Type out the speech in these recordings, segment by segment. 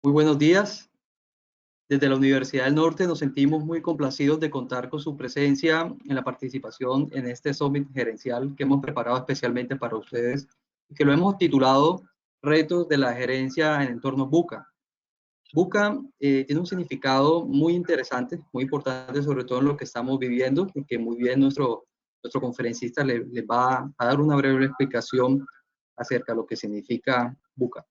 Muy buenos días. Desde la Universidad del Norte nos sentimos muy complacidos de contar con su presencia en la participación en este Summit gerencial que hemos preparado especialmente para ustedes y que lo hemos titulado Retos de la Gerencia en Entornos VUCA. VUCA tiene un significado muy interesante, muy importante, sobre todo en lo que estamos viviendo, y que muy bien nuestro conferencista les va a dar una breve explicación acerca de lo que significa VUCA.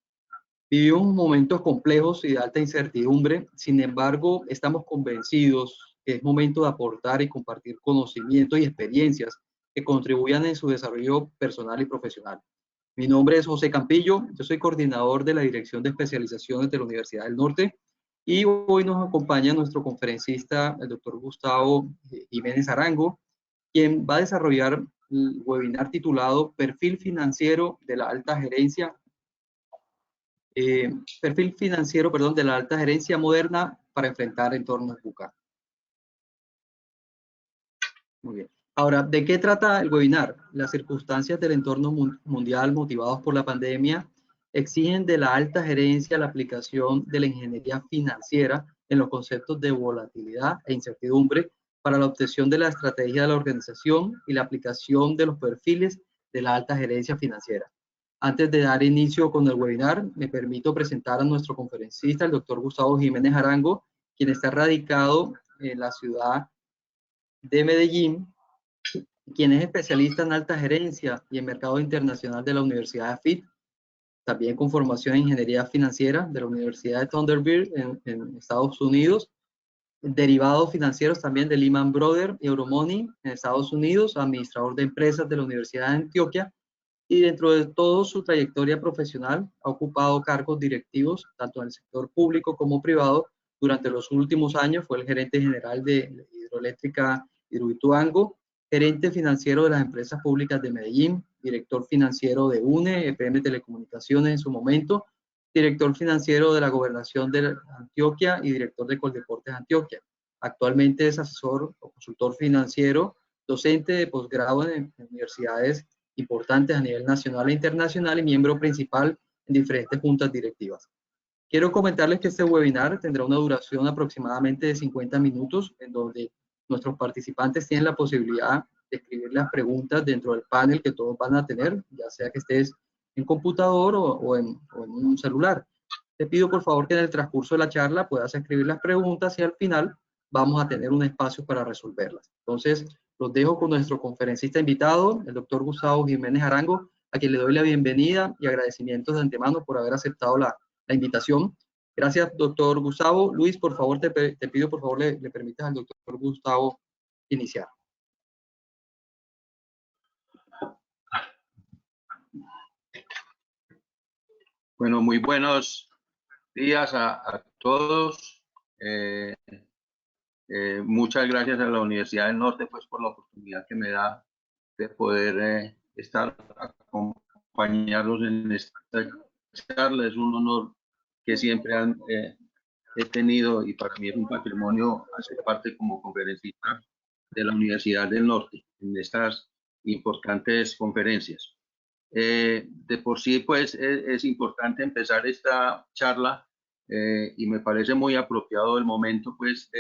Vivimos momentos complejos y de alta incertidumbre, sin embargo, estamos convencidos que es momento de aportar y compartir conocimientos y experiencias que contribuyan en su desarrollo personal y profesional. Mi nombre es José Campillo, yo soy coordinador de la Dirección de Especializaciones de la Universidad del Norte y hoy nos acompaña nuestro conferencista, el doctor Gustavo Jiménez Arango, quien va a desarrollar el webinar titulado Perfil Financiero de la Alta Gerencia perfil financiero, perdón, de la alta gerencia moderna para enfrentar entornos VUCA. Muy bien. Ahora, ¿de qué trata el webinar? Las circunstancias del entorno mundial motivados por la pandemia exigen de la alta gerencia la aplicación de la ingeniería financiera en los conceptos de volatilidad e incertidumbre para la obtención de la estrategia de la organización y la aplicación de los perfiles de la alta gerencia financiera. Antes de dar inicio con el webinar, me permito presentar a nuestro conferencista, el doctor Gustavo Jiménez Arango, quien está radicado en la ciudad de Medellín, quien es especialista en alta gerencia y en mercado internacional de la Universidad de FIT, también con formación en ingeniería financiera de la Universidad de Thunderbird en Estados Unidos, derivados financieros también de Lehman Brothers y Euromoney en Estados Unidos, administrador de empresas de la Universidad de Antioquia, y dentro de toda su trayectoria profesional ha ocupado cargos directivos tanto en el sector público como privado. Durante los últimos años fue el gerente general de Hidroeléctrica Hidroituango, gerente financiero de las empresas públicas de Medellín, director financiero de UNE, EPM Telecomunicaciones en su momento, director financiero de la Gobernación de Antioquia y director de Coldeportes Antioquia. Actualmente es asesor o consultor financiero, docente de posgrado en universidades importantes a nivel nacional e internacional y miembro principal en diferentes juntas directivas. Quiero comentarles que este webinar tendrá una duración aproximadamente de 50 minutos, en donde nuestros participantes tienen la posibilidad de escribir las preguntas dentro del panel que todos van a tener, ya sea que estés en computador o en un celular. Te pido por favor que en el transcurso de la charla puedas escribir las preguntas y al final vamos a tener un espacio para resolverlas. Entonces, los dejo con nuestro conferencista invitado, el doctor Gustavo Jiménez Arango, a quien le doy la bienvenida y agradecimientos de antemano por haber aceptado la invitación. Gracias, doctor Gustavo. Luis, por favor, te pido, por favor, le permitas al doctor Gustavo iniciar. Bueno, muy buenos días a todos. Muchas gracias a la Universidad del Norte pues, por la oportunidad que me da de poder estar acompañarlos en esta charla. Es un honor que siempre he tenido y para mí es un patrimonio hacer parte como conferencista de la Universidad del Norte en estas importantes conferencias. De por sí, pues, es importante empezar esta charla y me parece muy apropiado el momento, pues,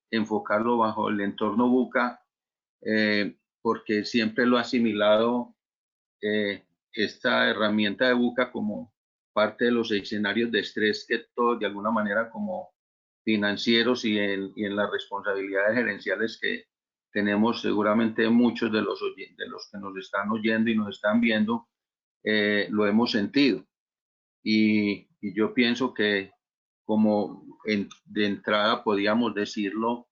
enfocarlo bajo el entorno VUCA, porque siempre lo he asimilado esta herramienta de VUCA como parte de los escenarios de estrés que todos, de alguna manera, como financieros y en las responsabilidades gerenciales que tenemos seguramente muchos de los que nos están oyendo y nos están viendo, lo hemos sentido. Y yo pienso que como de entrada podíamos decirlo,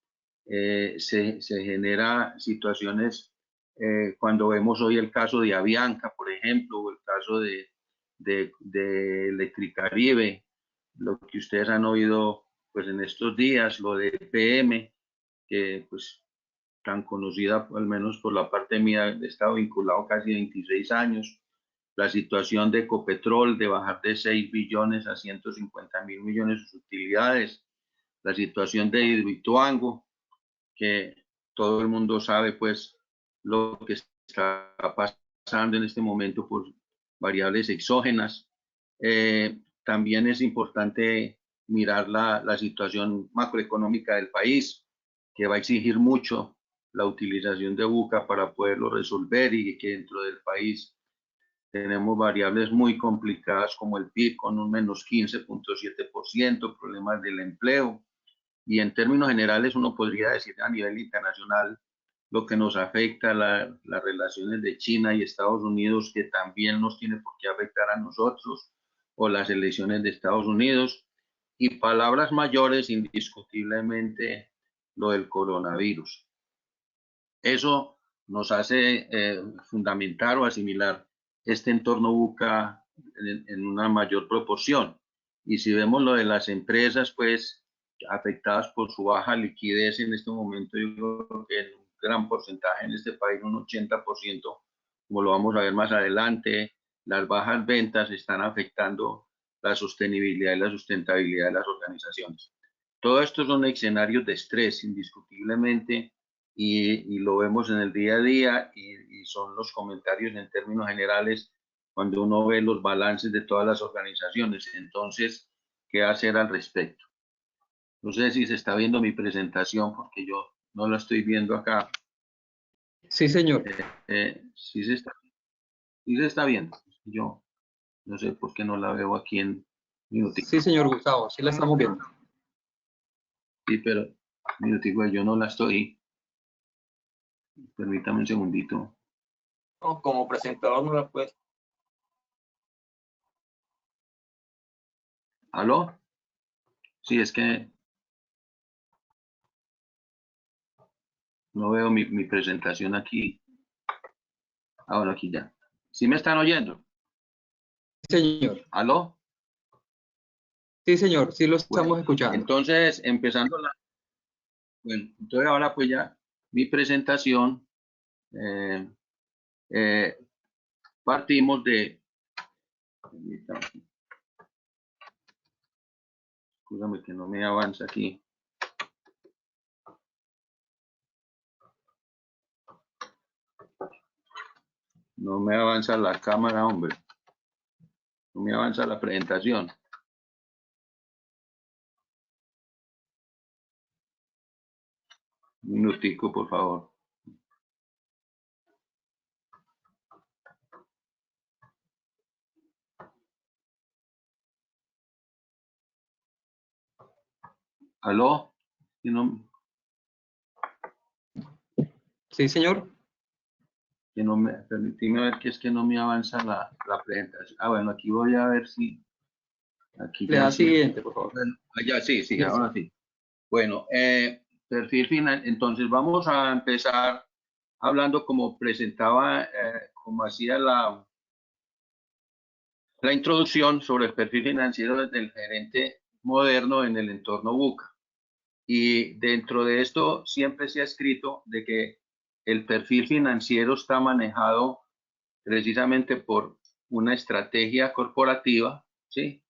se genera situaciones cuando vemos hoy el caso de Avianca, por ejemplo, o el caso de Electricaribe, lo que ustedes han oído pues en estos días, lo de PM, que pues tan conocida al menos por la parte mía, he estado vinculado casi 26 años, la situación de Ecopetrol de bajar de 6 billones a 150.000 millones de sus utilidades, la situación de Hidroituango, que todo el mundo sabe pues lo que está pasando en este momento por variables exógenas. También es importante mirar la situación macroeconómica del país, que va a exigir mucho la utilización de VUCA para poderlo resolver, y que dentro del país tenemos variables muy complicadas como el PIB con un menos 15.7%, problemas del empleo, y en términos generales uno podría decir a nivel internacional lo que nos afecta, las relaciones de China y Estados Unidos, que también nos tiene por qué afectar a nosotros, o las elecciones de Estados Unidos, y palabras mayores, indiscutiblemente, lo del coronavirus. Eso nos hace fundamentar o asimilar este entorno VUCA en una mayor proporción. Y si vemos lo de las empresas, pues afectadas por su baja liquidez en este momento, yo creo que en un gran porcentaje en este país, un 80%, como lo vamos a ver más adelante, las bajas ventas están afectando la sostenibilidad y la sustentabilidad de las organizaciones. Todo esto son escenarios de estrés, indiscutiblemente, y lo vemos en el día a día, y son los comentarios en términos generales cuando uno ve los balances de todas las organizaciones. Entonces, ¿qué hacer al respecto? No sé si se está viendo mi presentación, porque yo no la estoy viendo acá. Sí, señor. Sí se está viendo. Yo no sé por qué no la veo aquí en minutico. Sí, señor Gustavo, sí la estamos viendo. Sí, pero minutico, yo no la estoy. Permítame un segundito. No, como presentador no la puedes. ¿Aló? Sí, es que no veo mi presentación aquí. Ahora aquí ya. ¿Sí me están oyendo? Sí, señor. ¿Aló? Sí, señor, sí lo estamos Bueno, escuchando. entonces, bueno, entonces ahora pues ya mi presentación, eh, eh, partimos de, escúchame que no me avanza aquí. No me avanza la cámara, hombre. No me avanza la presentación. Un minutico, por favor. ¿Aló? ¿Y no, Sí, señor. que no me, permíteme ver que es que no me avanza la presentación? Ah, bueno, aquí voy a ver si, aquí Le ya da sí. siguiente, por favor. Bueno, ya sí, Sí, ahora sí. Bueno, perfil final. Entonces vamos a empezar hablando como presentaba, como hacía la introducción sobre el perfil financiero del gerente moderno en el entorno VUCA. Y dentro de esto siempre se ha escrito de que el perfil financiero está manejado precisamente por una estrategia corporativa, ¿sí?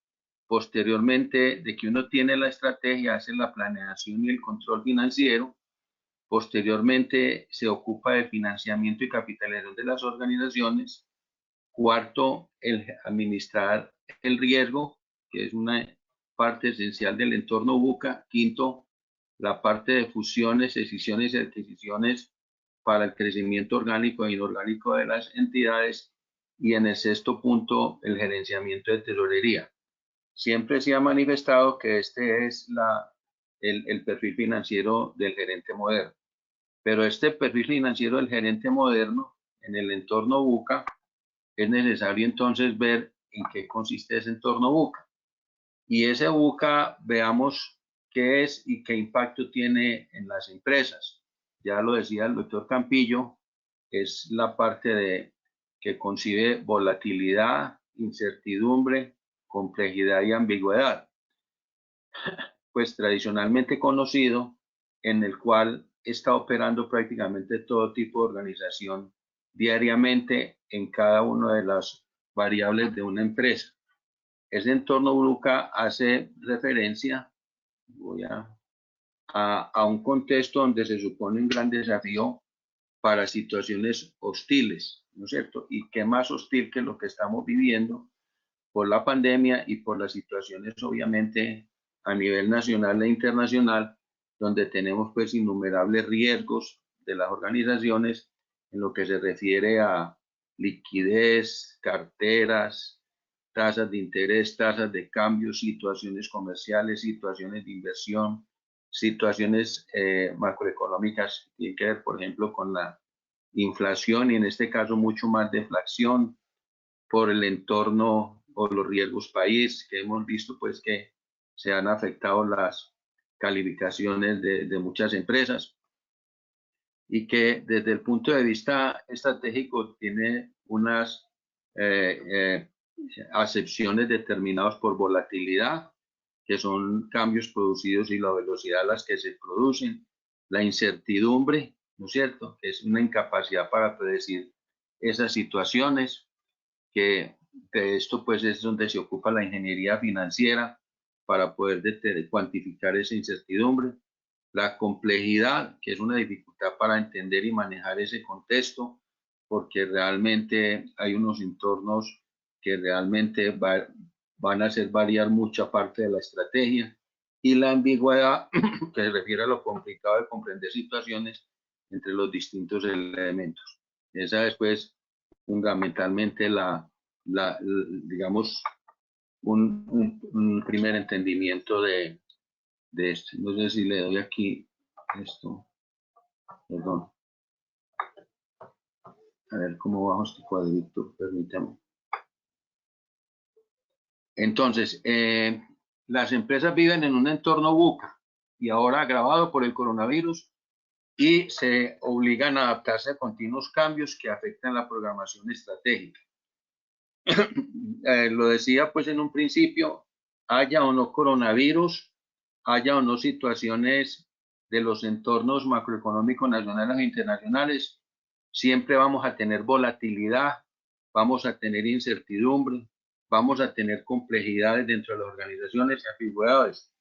Posteriormente de que uno tiene la estrategia, hace la planeación y el control financiero. Posteriormente se ocupa de financiamiento y capitalización de las organizaciones. Cuarto, el administrar el riesgo, que es una parte esencial del entorno VUCA. Quinto, la parte de fusiones, escisiones y adquisiciones para el crecimiento orgánico e inorgánico de las entidades. Y en el sexto punto, el gerenciamiento de tesorería. Siempre se ha manifestado que este es el perfil financiero del gerente moderno. Pero este perfil financiero del gerente moderno en el entorno VUCA, es necesario entonces ver en qué consiste ese entorno VUCA. Y ese VUCA, veamos qué es y qué impacto tiene en las empresas. Ya lo decía el doctor Campillo, es la parte que concibe volatilidad, incertidumbre, complejidad y ambigüedad, pues tradicionalmente conocido, en el cual está operando prácticamente todo tipo de organización diariamente en cada una de las variables de una empresa. Ese entorno VUCA hace referencia a un contexto donde se supone un gran desafío para situaciones hostiles, ¿no es cierto? Y qué más hostil que lo que estamos viviendo por la pandemia y por las situaciones obviamente a nivel nacional e internacional, donde tenemos pues innumerables riesgos de las organizaciones en lo que se refiere a liquidez, carteras, tasas de interés, tasas de cambio, situaciones comerciales, situaciones de inversión, situaciones macroeconómicas que tienen que ver, por ejemplo, con la inflación y en este caso mucho más deflación por el entorno o los riesgos país, que hemos visto pues que se han afectado las calificaciones de muchas empresas y que desde el punto de vista estratégico tiene unas acepciones determinadas por volatilidad, que son cambios producidos y la velocidad a las que se producen, la incertidumbre, ¿no es cierto?, que es una incapacidad para predecir esas situaciones, que de esto pues es donde se ocupa la ingeniería financiera para poder cuantificar esa incertidumbre, la complejidad, que es una dificultad para entender y manejar ese contexto, porque realmente hay unos entornos que realmente van a hacer variar mucha parte de la estrategia, y la ambigüedad, que se refiere a lo complicado de comprender situaciones entre los distintos elementos. Esa es pues fundamentalmente digamos, un primer entendimiento de esto. No sé si le doy aquí esto, perdón. A ver cómo bajo este cuadrito, permítame. Entonces, las empresas viven en un entorno VUCA y ahora agravado por el coronavirus y se obligan a adaptarse a continuos cambios que afectan la programación estratégica. Lo decía pues en un principio, haya o no coronavirus, haya o no situaciones de los entornos macroeconómicos nacionales e internacionales, siempre vamos a tener volatilidad, vamos a tener incertidumbre, vamos a tener complejidades dentro de las organizaciones y ambigüedades.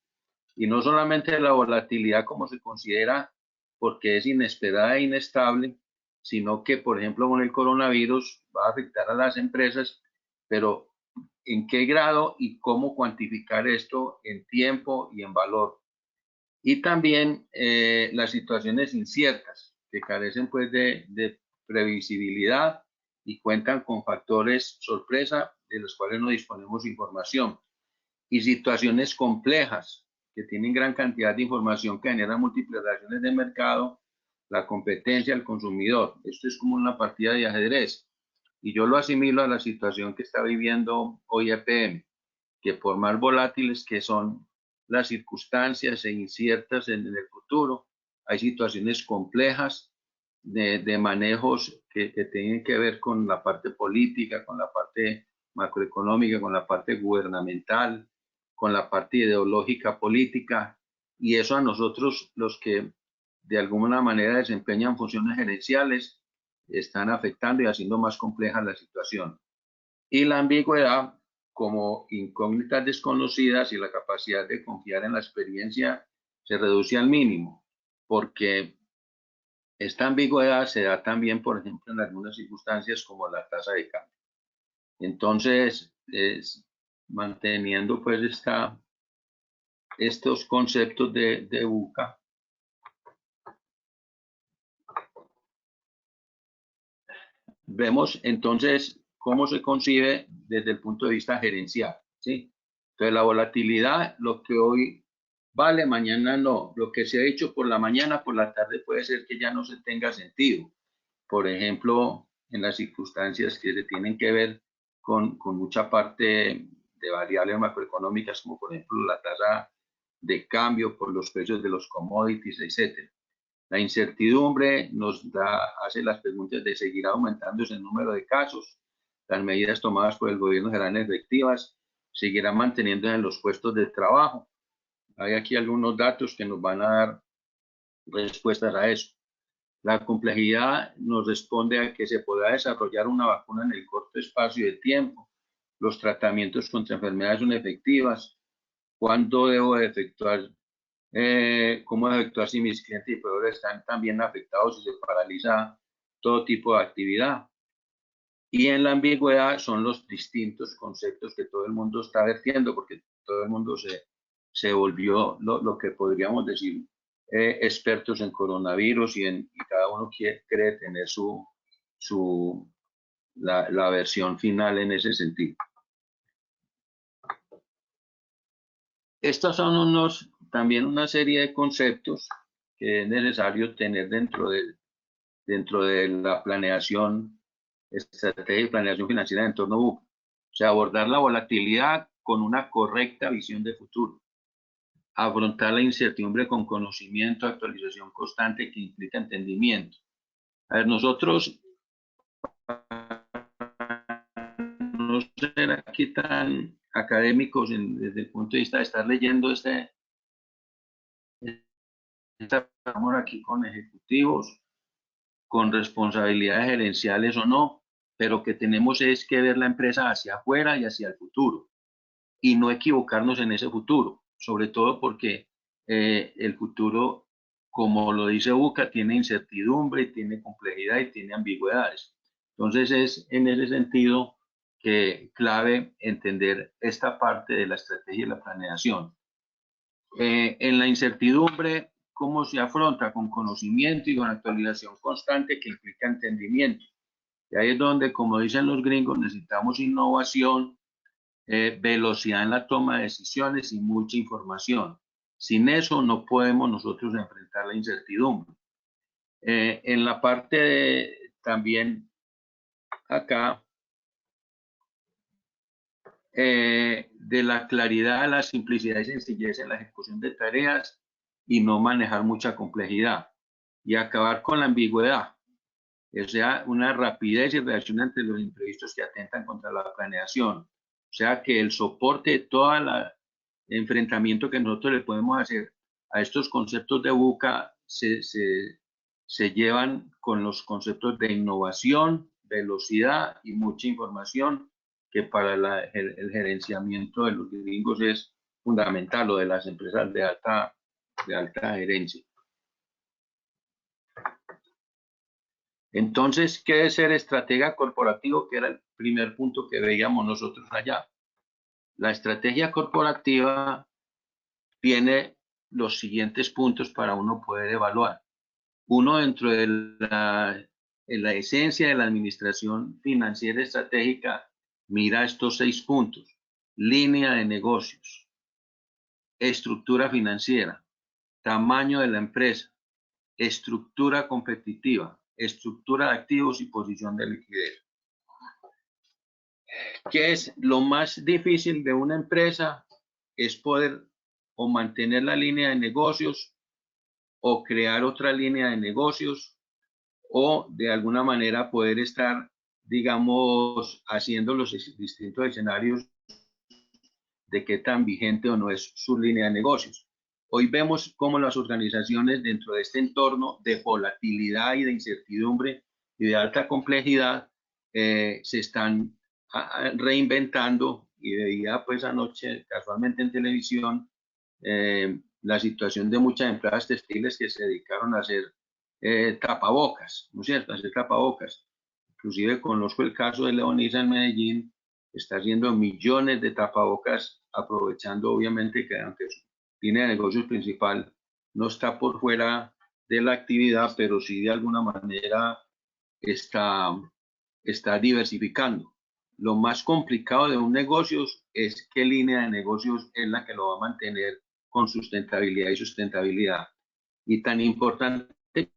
Y no solamente la volatilidad como se considera porque es inesperada e inestable, sino que, por ejemplo, con el coronavirus va a afectar a las empresas, pero en qué grado y cómo cuantificar esto en tiempo y en valor. Y también las situaciones inciertas, que carecen pues de previsibilidad y cuentan con factores sorpresa de los cuales no disponemos información. Y situaciones complejas, que tienen gran cantidad de información que generan múltiples reacciones de mercado, la competencia, el consumidor. Esto es como una partida de ajedrez. Y yo lo asimilo a la situación que está viviendo hoy EPM, que por más volátiles que son las circunstancias e inciertas en el futuro, hay situaciones complejas de manejos que tienen que ver con la parte política, con la parte macroeconómica, con la parte gubernamental, con la parte ideológica política, y eso a nosotros, los que de alguna manera desempeñan funciones gerenciales, están afectando y haciendo más compleja la situación. Y la ambigüedad como incógnitas desconocidas y la capacidad de confiar en la experiencia se reduce al mínimo, porque esta ambigüedad se da también, por ejemplo, en algunas circunstancias como la tasa de cambio. Entonces, manteniendo pues estos conceptos de VUCA, vemos entonces cómo se concibe desde el punto de vista gerencial, ¿sí? Entonces, la volatilidad, lo que hoy vale, mañana no. Lo que se ha hecho por la mañana, por la tarde puede ser que ya no se tenga sentido. Por ejemplo, en las circunstancias que se tienen que ver con mucha parte de variables macroeconómicas, como por ejemplo la tasa de cambio por los precios de los commodities, etc. La incertidumbre hace las preguntas de seguir aumentando el número de casos, las medidas tomadas por el gobierno serán efectivas, seguirán manteniéndose en los puestos de trabajo. Hay aquí algunos datos que nos van a dar respuestas a eso. La complejidad nos responde a que se podrá desarrollar una vacuna en el corto espacio de tiempo. Los tratamientos contra enfermedades son efectivas. ¿Cuándo debo efectuar? ¿Cómo efectuar si mis clientes y proveedores están también afectados y se paraliza todo tipo de actividad? Y en la ambigüedad son los distintos conceptos que todo el mundo está vertiendo, porque todo el mundo se volvió lo que podríamos decir expertos en coronavirus y cada uno cree tener la versión final en ese sentido. Estos son también una serie de conceptos que es necesario tener dentro de la planeación, estrategia y planeación financiera de entorno VUCA. O sea, abordar la volatilidad con una correcta visión de futuro. Afrontar la incertidumbre con conocimiento, actualización constante que implica entendimiento. A ver, nosotros, no ser aquí tan académicos desde el punto de vista de estar leyendo estamos aquí con ejecutivos, con responsabilidades gerenciales o no, pero que tenemos es que ver la empresa hacia afuera y hacia el futuro y no equivocarnos en ese futuro, sobre todo porque el futuro, como lo dice VUCA, tiene incertidumbre, tiene complejidad y tiene ambigüedades. Entonces es en ese sentido que clave entender esta parte de la estrategia y la planeación. En la incertidumbre, ¿cómo se afronta? Con conocimiento y con actualización constante que implica entendimiento. Y ahí es donde, como dicen los gringos, necesitamos innovación, velocidad en la toma de decisiones y mucha información. Sin eso no podemos nosotros enfrentar la incertidumbre. En la parte también acá, de la claridad, la simplicidad y sencillez en la ejecución de tareas y no manejar mucha complejidad y acabar con la ambigüedad, o sea, una rapidez y reacción ante los imprevistos que atentan contra la planeación, o sea, que el soporte de todo el enfrentamiento que nosotros le podemos hacer a estos conceptos de VUCA se llevan con los conceptos de innovación, velocidad y mucha información, que para el gerenciamiento de los gringos es fundamental, o de las empresas de alta gerencia. Entonces, ¿qué es ser estratega corporativo? Que era el primer punto que veíamos nosotros allá. La estrategia corporativa tiene los siguientes puntos para uno poder evaluar. Uno, dentro de la esencia de la administración financiera estratégica, mira estos 6 puntos: línea de negocios, estructura financiera, tamaño de la empresa, estructura competitiva, estructura de activos y posición de liquidez. ¿Qué es lo más difícil de una empresa? Es poder o mantener la línea de negocios o crear otra línea de negocios, o de alguna manera poder estar, digamos, haciendo los distintos escenarios de qué tan vigente o no es su línea de negocios. Hoy vemos cómo las organizaciones, dentro de este entorno de volatilidad y de incertidumbre y de alta complejidad, se están reinventando, y veía pues anoche casualmente en televisión la situación de muchas empresas textiles que se dedicaron a hacer tapabocas, ¿no es cierto? Hacer tapabocas. Inclusive conozco el caso de Leonisa en Medellín, está haciendo millones de tapabocas, aprovechando obviamente que aunque su línea de negocios principal no está por fuera de la actividad, pero sí de alguna manera está diversificando. Lo más complicado de un negocio es qué línea de negocios es la que lo va a mantener con sustentabilidad y sustentabilidad. Y tan importante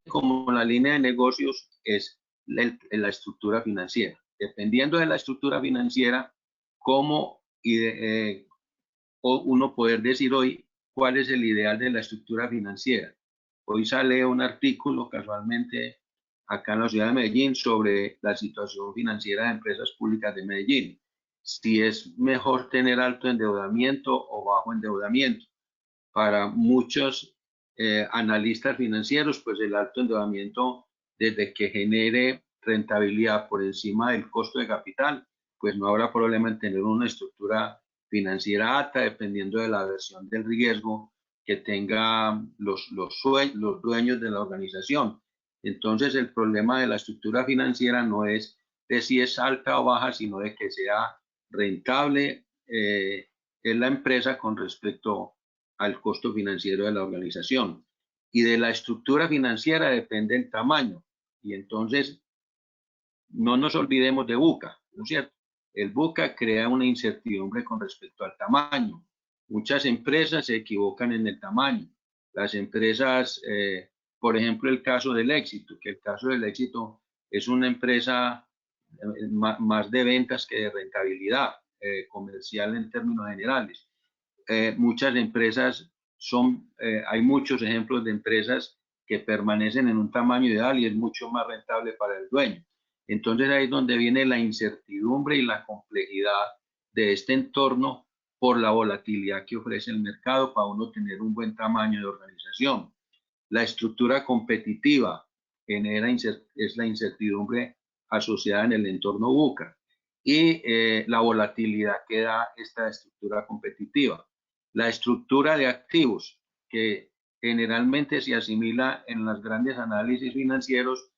como la línea de negocios es la estructura financiera. Dependiendo de la estructura financiera, cómo uno poder decir hoy cuál es el ideal de la estructura financiera. Hoy sale un artículo casualmente acá en la ciudad de Medellín sobre la situación financiera de empresas públicas de Medellín. Si es mejor tener alto endeudamiento o bajo endeudamiento. Para muchos analistas financieros, pues el alto endeudamiento, desde que genere rentabilidad por encima del costo de capital, pues no habrá problema en tener una estructura financiera alta, dependiendo de la versión del riesgo que tengan los dueños de la organización. Entonces, el problema de la estructura financiera no es de si es alta o baja, sino de que sea rentable en la empresa con respecto al costo financiero de la organización. Y de la estructura financiera depende el tamaño. Y entonces, no nos olvidemos de VUCA, ¿no es cierto? El VUCA crea una incertidumbre con respecto al tamaño. Muchas empresas se equivocan en el tamaño. Las empresas, por ejemplo, el caso del Éxito, que el caso del Éxito es una empresa más de ventas que de rentabilidad comercial en términos generales. Muchas empresas hay muchos ejemplos de empresas que permanecen en un tamaño ideal y es mucho más rentable para el dueño. Entonces ahí es donde viene la incertidumbre y la complejidad de este entorno por la volatilidad que ofrece el mercado para uno tener un buen tamaño de organización. La estructura competitiva es la incertidumbre asociada en el entorno VUCA y la volatilidad que da esta estructura competitiva. La estructura de activos, que generalmente se asimila en los grandes análisis financieros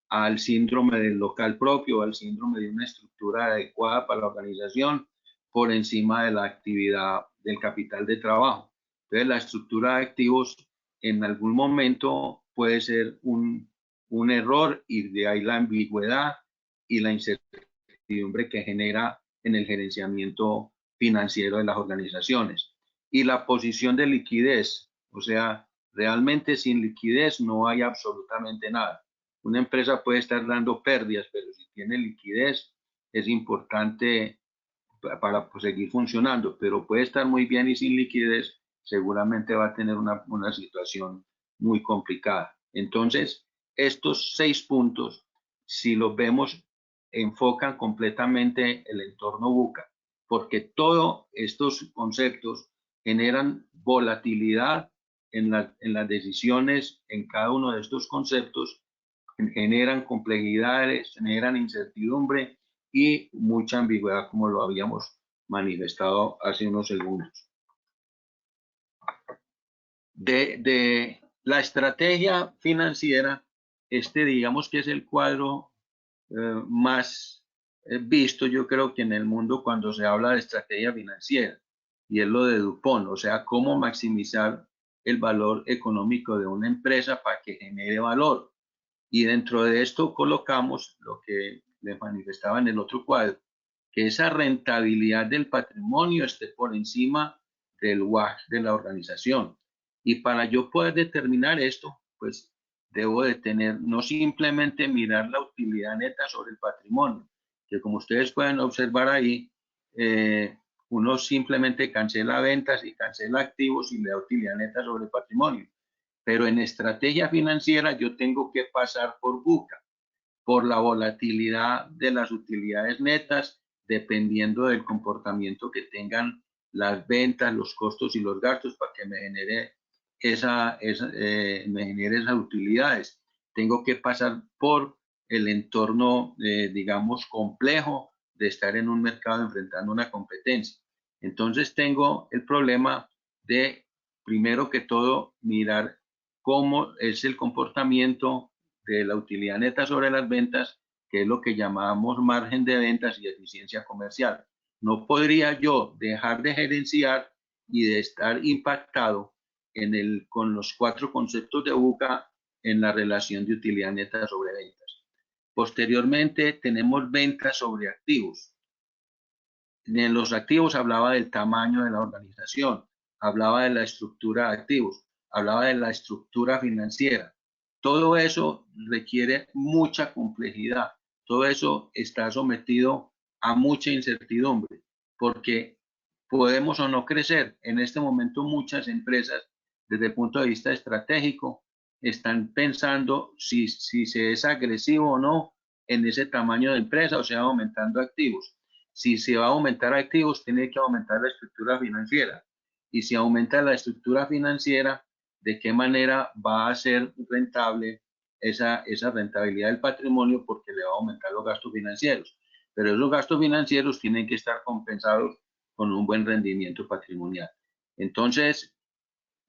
al síndrome del local propio, al síndrome de una estructura adecuada para la organización por encima de la actividad del capital de trabajo. Entonces, la estructura de activos en algún momento puede ser un error y de ahí la ambigüedad y la incertidumbre que genera en el gerenciamiento financiero de las organizaciones. Y la posición de liquidez, o sea, realmente sin liquidez no hay absolutamente nada. Una empresa puede estar dando pérdidas, pero si tiene liquidez es importante para seguir funcionando, pero puede estar muy bien y sin liquidez seguramente va a tener una situación muy complicada. Entonces, estos 6 puntos, si los vemos, enfocan completamente el entorno VUCA, porque todos estos conceptos generan volatilidad en las decisiones en cada uno de estos conceptos, generan complejidades, generan incertidumbre y mucha ambigüedad, como lo habíamos manifestado hace unos segundos. De la estrategia financiera, digamos que es el cuadro más visto, yo creo que en el mundo cuando se habla de estrategia financiera, y es lo de DuPont, o sea, cómo maximizar el valor económico de una empresa para que genere valor. Y dentro de esto colocamos lo que les manifestaba en el otro cuadro, que esa rentabilidad del patrimonio esté por encima del WACC de la organización. Y para yo poder determinar esto, pues debo de tener, no simplemente mirar la utilidad neta sobre el patrimonio, que como ustedes pueden observar ahí, uno simplemente cancela ventas y cancela activos y le da utilidad neta sobre el patrimonio. Pero en estrategia financiera yo tengo que pasar por VUCA, por la volatilidad de las utilidades netas, dependiendo del comportamiento que tengan las ventas, los costos y los gastos para que me genere esas utilidades. Tengo que pasar por el entorno, digamos, complejo de estar en un mercado enfrentando una competencia. Entonces tengo el problema de, primero que todo, mirar cómo es el comportamiento de la utilidad neta sobre las ventas, que es lo que llamamos margen de ventas y eficiencia comercial. No podría yo dejar de gerenciar y de estar impactado con los 4 conceptos de VUCA en la relación de utilidad neta sobre ventas. Posteriormente tenemos ventas sobre activos. En los activos hablaba del tamaño de la organización, hablaba de la estructura de activos, hablaba de la estructura financiera. Todo eso requiere mucha complejidad. Todo eso está sometido a mucha incertidumbre, porque podemos o no crecer. En este momento muchas empresas, desde el punto de vista estratégico, están pensando si se es agresivo o no en ese tamaño de empresa, o sea, aumentando activos. Si se va a aumentar activos, tiene que aumentar la estructura financiera. Y si aumenta la estructura financiera, ¿de qué manera va a ser rentable esa rentabilidad del patrimonio? Porque le va a aumentar los gastos financieros. Pero esos gastos financieros tienen que estar compensados con un buen rendimiento patrimonial. Entonces,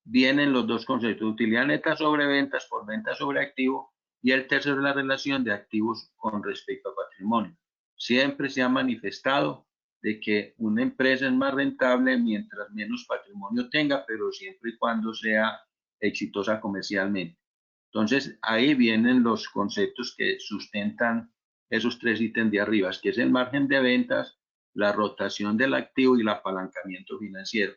vienen los 2 conceptos, utilidad neta sobre ventas por ventas sobre activo, y el tercero es la relación de activos con respecto a patrimonio. Siempre se ha manifestado de que una empresa es más rentable mientras menos patrimonio tenga, pero siempre y cuando sea exitosa comercialmente. Entonces, ahí vienen los conceptos que sustentan esos tres ítems de arriba, que es el margen de ventas, la rotación del activo y el apalancamiento financiero.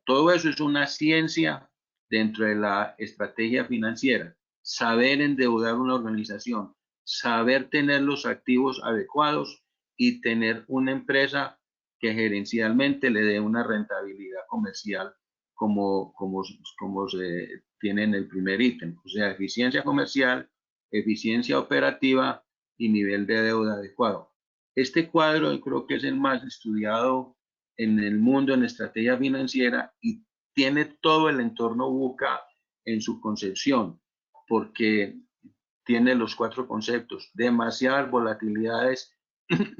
Todo eso es una ciencia dentro de la estrategia financiera. Saber endeudar una organización, saber tener los activos adecuados y tener una empresa que gerencialmente le dé una rentabilidad comercial como se tiene en el primer ítem. O sea, eficiencia comercial, eficiencia operativa y nivel de deuda adecuado. Este cuadro yo creo que es el más estudiado en el mundo en estrategia financiera y tiene todo el entorno VUCA en su concepción, porque tiene los cuatro conceptos: demasiadas volatilidades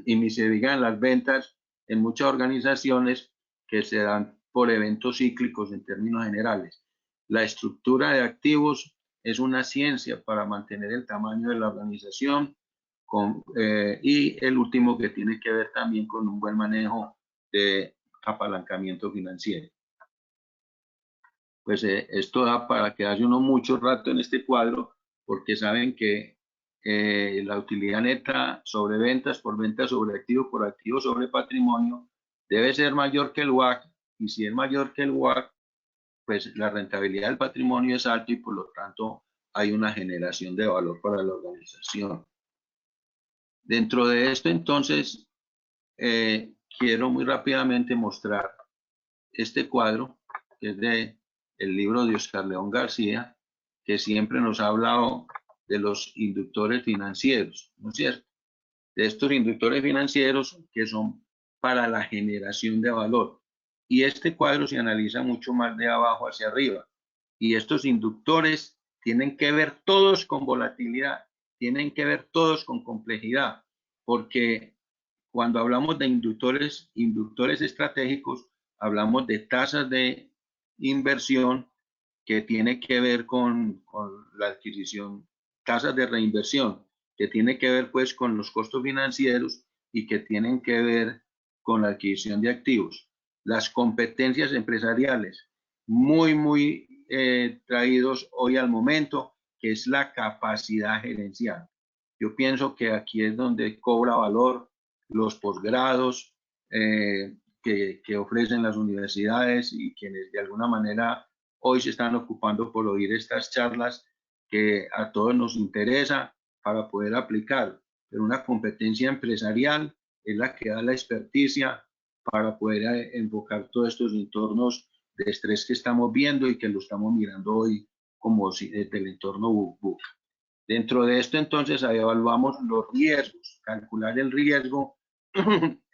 y ni se digan las ventas en muchas organizaciones que se dan por eventos cíclicos en términos generales. La estructura de activos es una ciencia para mantener el tamaño de la organización y el último que tiene que ver también con un buen manejo de apalancamiento financiero. Pues esto da para quedarse uno mucho rato en este cuadro, porque saben que la utilidad neta sobre ventas por ventas sobre activo por activo sobre patrimonio debe ser mayor que el WACC, y si es mayor que el WACC, pues la rentabilidad del patrimonio es alta y por lo tanto hay una generación de valor para la organización. Dentro de esto, entonces, quiero muy rápidamente mostrar este cuadro, que es del libro de Oscar León García, que siempre nos ha hablado de los inductores financieros, ¿no es cierto? De estos inductores financieros que son para la generación de valor. Y este cuadro se analiza mucho más de abajo hacia arriba. Y estos inductores tienen que ver todos con volatilidad, tienen que ver todos con complejidad, porque cuando hablamos de inductores estratégicos, hablamos de tasas de inversión que tiene que ver con la adquisición, tasas de reinversión, que tiene que ver pues con los costos financieros y que tienen que ver con la adquisición de activos. Las competencias empresariales, muy traídos hoy al momento, que es la capacidad gerencial. Yo pienso que aquí es donde cobra valor los posgrados que ofrecen las universidades y quienes de alguna manera hoy se están ocupando por oír estas charlas que a todos nos interesa para poder aplicar. Pero una competencia empresarial es la que da la experticia para poder enfocar todos estos entornos de estrés que estamos viendo y que lo estamos mirando hoy como desde el entorno VUCA. Dentro de esto, entonces, evaluamos los riesgos, calcular el riesgo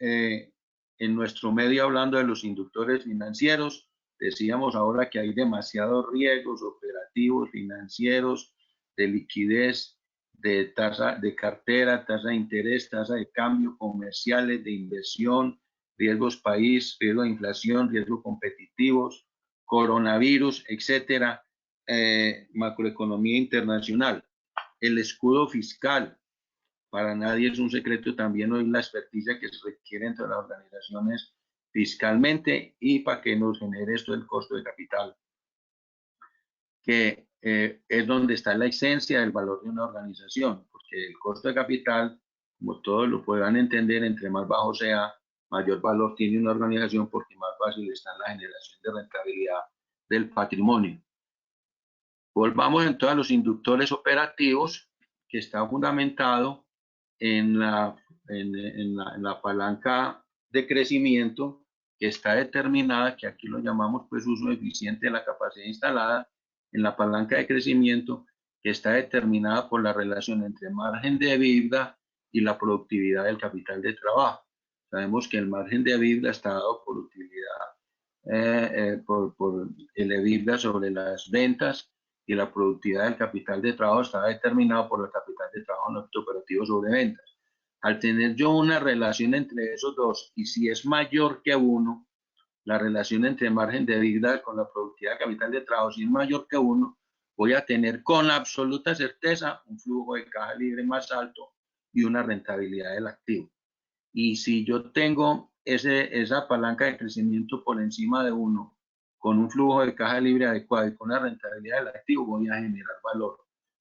en nuestro medio, hablando de los inductores financieros. Decíamos ahora que hay demasiados riesgos operativos, financieros, de liquidez, de tasa de cartera, tasa de interés, tasa de cambio, comerciales, de inversión, riesgos país, riesgo de inflación, riesgos competitivos, coronavirus, etcétera, macroeconomía internacional. El escudo fiscal, para nadie es un secreto también hoy la experticia que se requiere entre las organizaciones fiscalmente, y para que nos genere esto el costo de capital, que es donde está la esencia del valor de una organización, porque el costo de capital, como todos lo puedan entender, entre más bajo sea, mayor valor tiene una organización, porque más fácil está la generación de rentabilidad del patrimonio. Volvamos entonces a los inductores operativos, que está fundamentado en la palanca de crecimiento, que está determinada, que aquí lo llamamos pues uso eficiente de la capacidad instalada, en la palanca de crecimiento, que está determinada por la relación entre margen de EBITDA y la productividad del capital de trabajo. Sabemos que el margen de EBITDA está dado por utilidad, por el EBITDA sobre las ventas, y la productividad del capital de trabajo está determinado por el capital de trabajo neto operativo sobre ventas. Al tener yo una relación entre esos dos, y si es mayor que 1, la relación entre margen de EBITDA con la productividad del capital de trabajo, si es mayor que 1, voy a tener con absoluta certeza un flujo de caja libre más alto y una rentabilidad del activo. Y si yo tengo esa palanca de crecimiento por encima de 1, con un flujo de caja libre adecuado y con la rentabilidad del activo, voy a generar valor,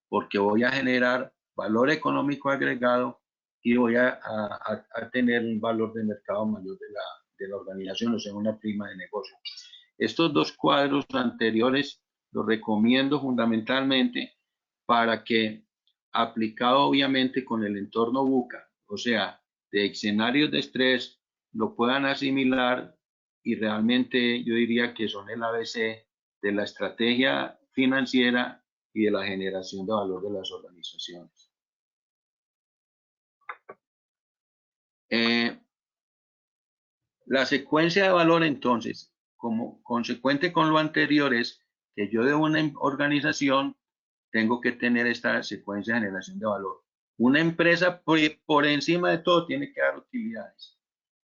porque voy a generar valor económico agregado y voy a tener un valor de mercado mayor de la organización, o sea, una prima de negocio. Estos dos cuadros anteriores los recomiendo fundamentalmente para que, aplicado obviamente con el entorno VUCA, o sea, de escenarios de estrés, lo puedan asimilar y realmente yo diría que son el ABC de la estrategia financiera y de la generación de valor de las organizaciones. La secuencia de valor, entonces, como consecuente con lo anterior, es que yo de una organización tengo que tener esta secuencia de generación de valor. Una empresa por encima de todo tiene que dar utilidades,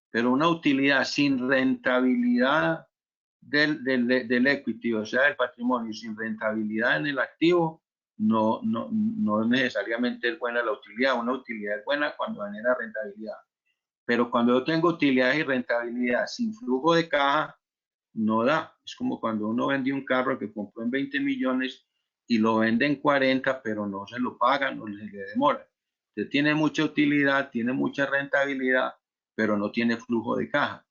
pero una utilidad sin rentabilidad del equity, o sea, del patrimonio, sin rentabilidad en el activo, no necesariamente es buena la utilidad. Una utilidad es buena cuando genera rentabilidad. Pero cuando yo tengo utilidad y rentabilidad sin flujo de caja, no da. Es como cuando uno vende un carro que compró en 20 millones y lo vende en 40, pero no se lo pagan o se le demora. Usted tiene mucha utilidad, tiene mucha rentabilidad, pero no tiene flujo de caja.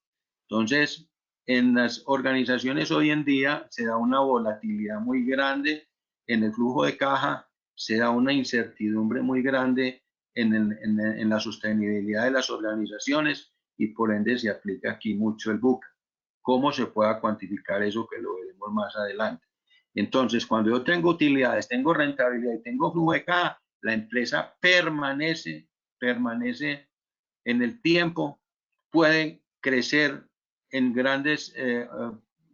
Entonces, en las organizaciones hoy en día se da una volatilidad muy grande en el flujo de caja, se da una incertidumbre muy grande en la sostenibilidad de las organizaciones y por ende se aplica aquí mucho el VUCA. ¿Cómo se pueda cuantificar eso? Que lo veremos más adelante. Entonces, cuando yo tengo utilidades, tengo rentabilidad y tengo flujo de caja, la empresa permanece en el tiempo, puede crecer en grandes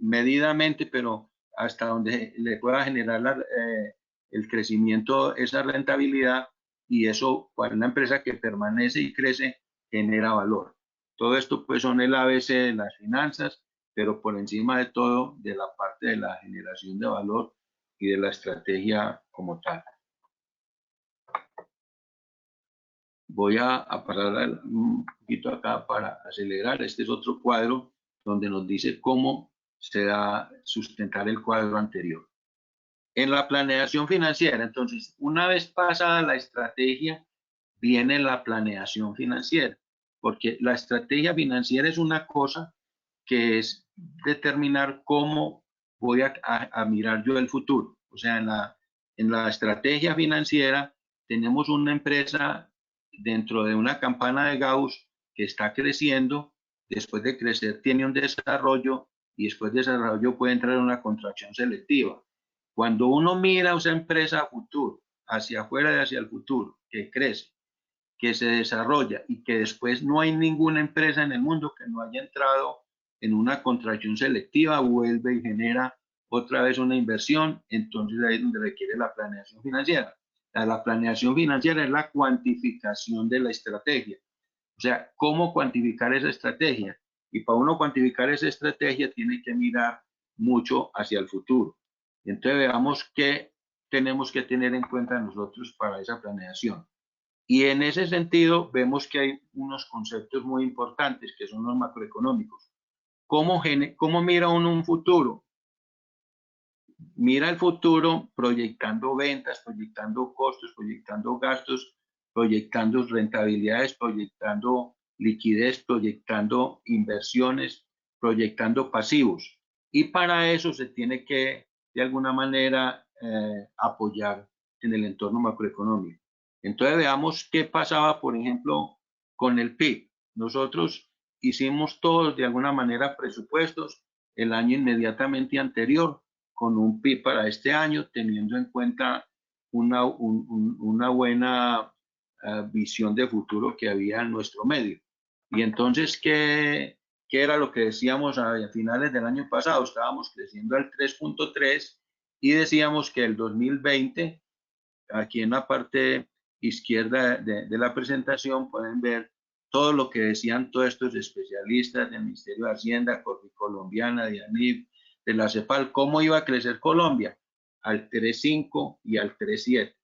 medidamente, pero hasta donde le pueda generar el crecimiento, esa rentabilidad, y eso para una empresa que permanece y crece genera valor. Todo esto pues son el ABC de las finanzas, pero por encima de todo de la parte de la generación de valor y de la estrategia como tal. Voy a parar un poquito acá para acelerar. Este es otro cuadro donde nos dice cómo se da sustentar el cuadro anterior. En la planeación financiera, entonces, una vez pasada la estrategia, viene la planeación financiera, porque la estrategia financiera es una cosa que es determinar cómo voy a mirar yo el futuro. O sea, en la estrategia financiera tenemos una empresa dentro de una campana de Gauss que está creciendo, después de crecer tiene un desarrollo y después de desarrollo puede entrar en una contracción selectiva. Cuando uno mira a esa empresa a futuro, hacia afuera y hacia el futuro, que crece, que se desarrolla y que después no hay ninguna empresa en el mundo que no haya entrado en una contracción selectiva, vuelve y genera otra vez una inversión, entonces ahí es donde requiere la planeación financiera. La planeación financiera es la cuantificación de la estrategia. O sea, ¿cómo cuantificar esa estrategia? Y para uno cuantificar esa estrategia tiene que mirar mucho hacia el futuro. Entonces veamos qué tenemos que tener en cuenta nosotros para esa planeación. Y en ese sentido vemos que hay unos conceptos muy importantes que son los macroeconómicos. ¿Cómo mira uno un futuro? Mira el futuro proyectando ventas, proyectando costos, proyectando gastos, proyectando rentabilidades, proyectando liquidez, proyectando inversiones, proyectando pasivos. Y para eso se tiene que, de alguna manera, apoyar en el entorno macroeconómico. Entonces veamos qué pasaba, por ejemplo, con el PIB. Nosotros hicimos todos, de alguna manera, presupuestos el año inmediatamente anterior, con un PIB para este año, teniendo en cuenta una buena visión de futuro que había en nuestro medio. Y entonces, ¿qué era lo que decíamos a finales del año pasado? Estábamos creciendo al 3.3 y decíamos que el 2020, aquí en la parte izquierda de la presentación, pueden ver todo lo que decían todos estos especialistas del Ministerio de Hacienda, Colombiana, de ANIF, de la CEPAL, cómo iba a crecer Colombia al 3.5 y al 3.7.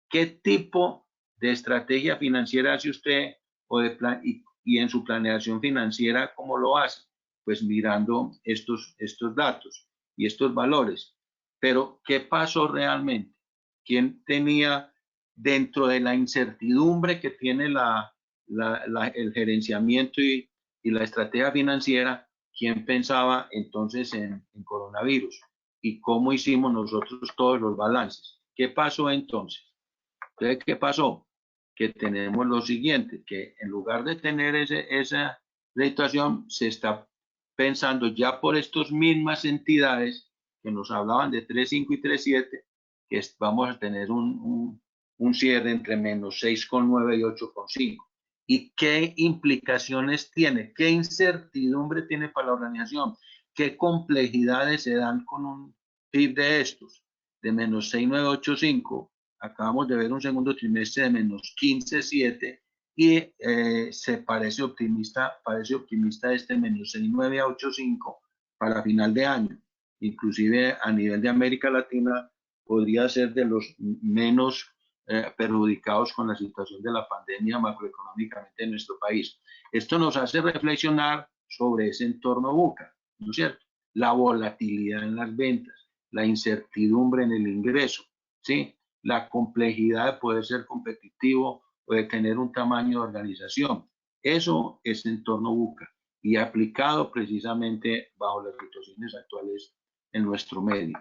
¿Qué tipo de estrategia financiera hace usted o de plan, y y en su planeación financiera, ¿cómo lo hace? Pues mirando estos datos y estos valores. Pero, ¿qué pasó realmente? ¿Quién tenía dentro de la incertidumbre que tiene el gerenciamiento y la estrategia financiera, quién pensaba entonces en coronavirus? ¿Y cómo hicimos nosotros todos los balances? ¿Qué pasó entonces? Entonces, ¿qué pasó? Que tenemos lo siguiente, que en lugar de tener esa situación, se está pensando ya por estas mismas entidades que nos hablaban de 3.5 y 3.7, que vamos a tener un cierre entre menos 6,9 y 8,5. ¿Y qué implicaciones tiene? ¿Qué incertidumbre tiene para la organización? ¿Qué complejidades se dan con un PIB de estos? De menos 6,985. Acabamos de ver un segundo trimestre de menos 15,7 y se parece optimista este menos 6,985 para final de año. Inclusive a nivel de América Latina podría ser de los menos perjudicados con la situación de la pandemia macroeconómicamente en nuestro país. Esto nos hace reflexionar sobre ese entorno VUCA, ¿no es cierto? La volatilidad en las ventas, la incertidumbre en el ingreso, ¿sí? La complejidad de poder ser competitivo o de tener un tamaño de organización. Eso es entorno VUCA y aplicado precisamente bajo las situaciones actuales en nuestro medio.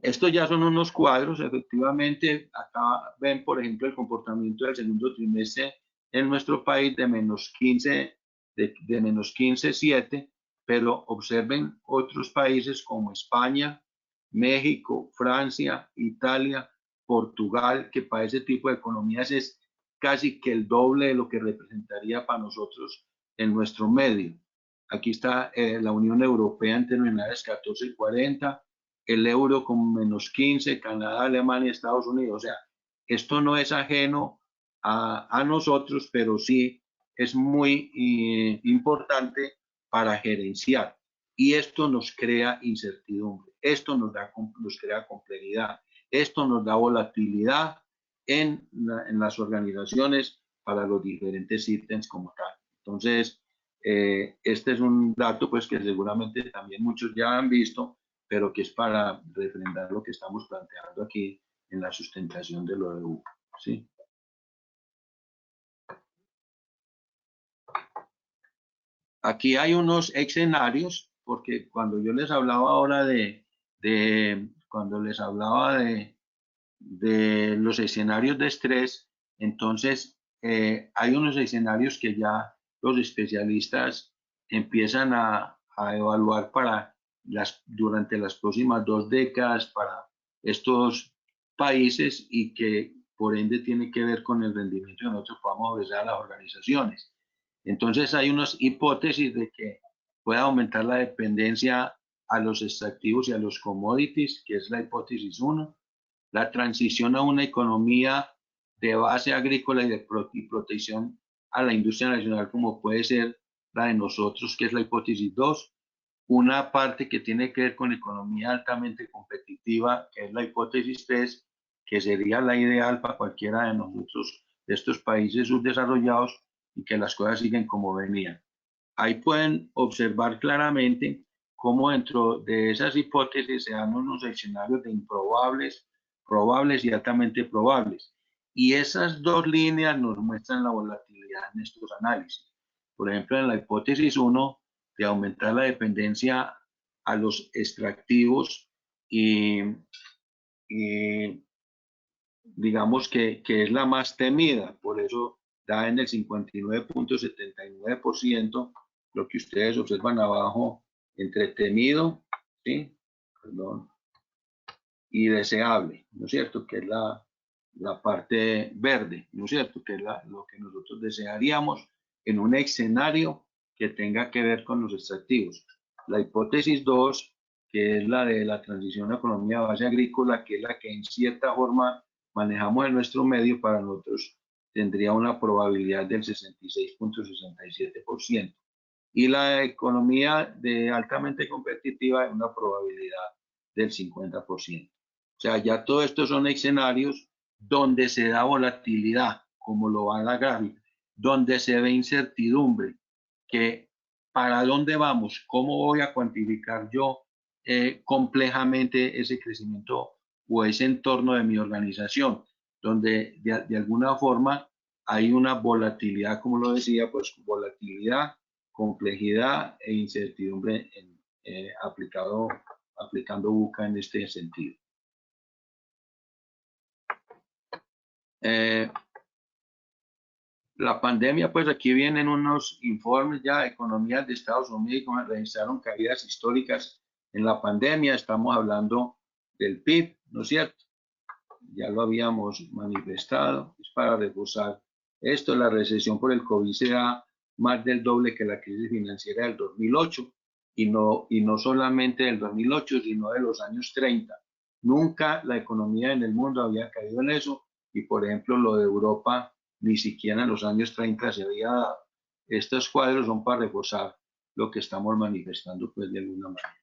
Estos ya son unos cuadros, efectivamente, acá ven, por ejemplo, el comportamiento del segundo trimestre en nuestro país de menos 15, de menos 15,7, pero observen otros países como España, México, Francia, Italia, Portugal, que para ese tipo de economías es casi que el doble de lo que representaría para nosotros en nuestro medio. Aquí está la Unión Europea en terminales 14,40, el euro con menos 15, Canadá, Alemania, Estados Unidos. O sea, esto no es ajeno a nosotros, pero sí es muy importante para gerenciar. Y esto nos crea incertidumbre, esto nos crea complejidad, esto nos da volatilidad en las organizaciones para los diferentes ítems como tal. Entonces, este es un dato pues que seguramente también muchos ya han visto, pero que es para refrendar lo que estamos planteando aquí en la sustentación de lo de VUCA, ¿sí? Aquí hay unos escenarios, porque cuando yo les hablaba ahora cuando les hablaba de los escenarios de estrés, entonces hay unos escenarios que ya los especialistas empiezan a evaluar durante las próximas 2 décadas para estos países y que por ende tiene que ver con el rendimiento que nosotros podamos ofrecer a las organizaciones. Entonces hay unas hipótesis de que pueda aumentar la dependencia a los extractivos y a los commodities, que es la hipótesis 1, la transición a una economía de base agrícola y protección a la industria nacional, como puede ser la de nosotros, que es la hipótesis 2, una parte que tiene que ver con economía altamente competitiva, que es la hipótesis 3, que sería la ideal para cualquiera de nosotros, de estos países subdesarrollados, y que las cosas siguen como venían. Ahí pueden observar claramente cómo dentro de esas hipótesis se dan unos escenarios de improbables, probables y altamente probables. Y esas dos líneas nos muestran la volatilidad en estos análisis. Por ejemplo, en la hipótesis 1, de aumentar la dependencia a los extractivos y digamos que es la más temida, por eso da en el 59,79%, lo que ustedes observan abajo, entre temido, ¿sí? Perdón, y deseable, ¿no es cierto? Que es la parte verde, ¿no es cierto? Que es lo que nosotros desearíamos en un escenario que tenga que ver con los extractivos. La hipótesis 2, que es la de la transición a economía de base agrícola, que es la que en cierta forma manejamos en nuestro medio, para nosotros tendría una probabilidad del 66,67%. Y la economía de altamente competitiva es una probabilidad del 50%. O sea, ya todo esto son escenarios donde se da volatilidad, como lo va en la gráfica, donde se ve incertidumbre, que para dónde vamos, cómo voy a cuantificar yo complejamente ese crecimiento o ese entorno de mi organización, donde de alguna forma hay una volatilidad, como lo decía, pues volatilidad, complejidad e incertidumbre aplicando VUCA en este sentido. La pandemia, pues aquí vienen unos informes ya, economías de Estados Unidos registraron caídas históricas en la pandemia, estamos hablando del PIB, ¿no es cierto? Ya lo habíamos manifestado, es para reforzar esto, la recesión por el COVID será más del doble que la crisis financiera del 2008, y no solamente del 2008, sino de los años 30. Nunca la economía en el mundo había caído en eso, y por ejemplo lo de Europa ni siquiera en los años 30 se había dado. Estos cuadros son para reforzar lo que estamos manifestando, pues, de alguna manera.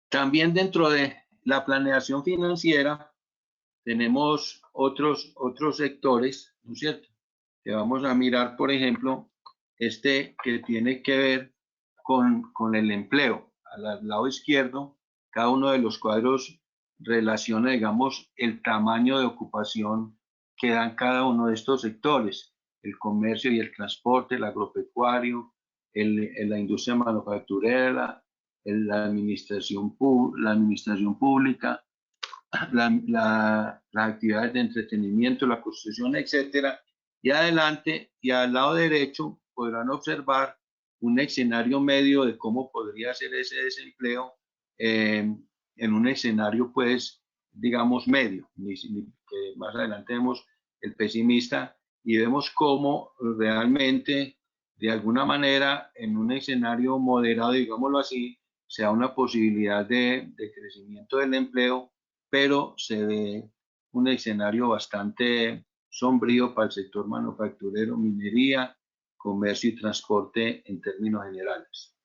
También dentro de la planeación financiera tenemos otros sectores, ¿no es cierto? Que vamos a mirar, por ejemplo, que tiene que ver con el empleo. Al lado izquierdo, cada uno de los cuadros relaciona, digamos, el tamaño de ocupación que dan cada uno de estos sectores: el comercio y el transporte, el agropecuario, la industria manufacturera, la administración pública, las actividades de entretenimiento, la construcción, etcétera. Y adelante y al lado derecho podrán observar un escenario medio de cómo podría ser ese desempleo en un escenario, pues, digamos, medio. Que más adelante vemos el pesimista y vemos cómo realmente, de alguna manera, en un escenario moderado, digámoslo así, se da una posibilidad de crecimiento del empleo, pero se ve un escenario bastante sombrío para el sector manufacturero, minería, comercio y transporte en términos generales.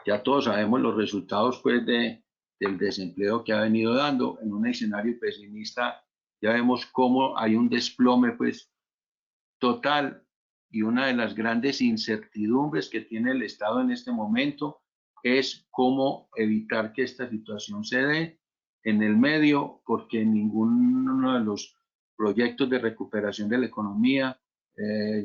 Ya todos sabemos los resultados, pues, del desempleo que ha venido dando. En un escenario pesimista ya vemos cómo hay un desplome, pues, total, y una de las grandes incertidumbres que tiene el Estado en este momento es cómo evitar que esta situación se dé en el medio, porque ninguno de los proyectos de recuperación de la economía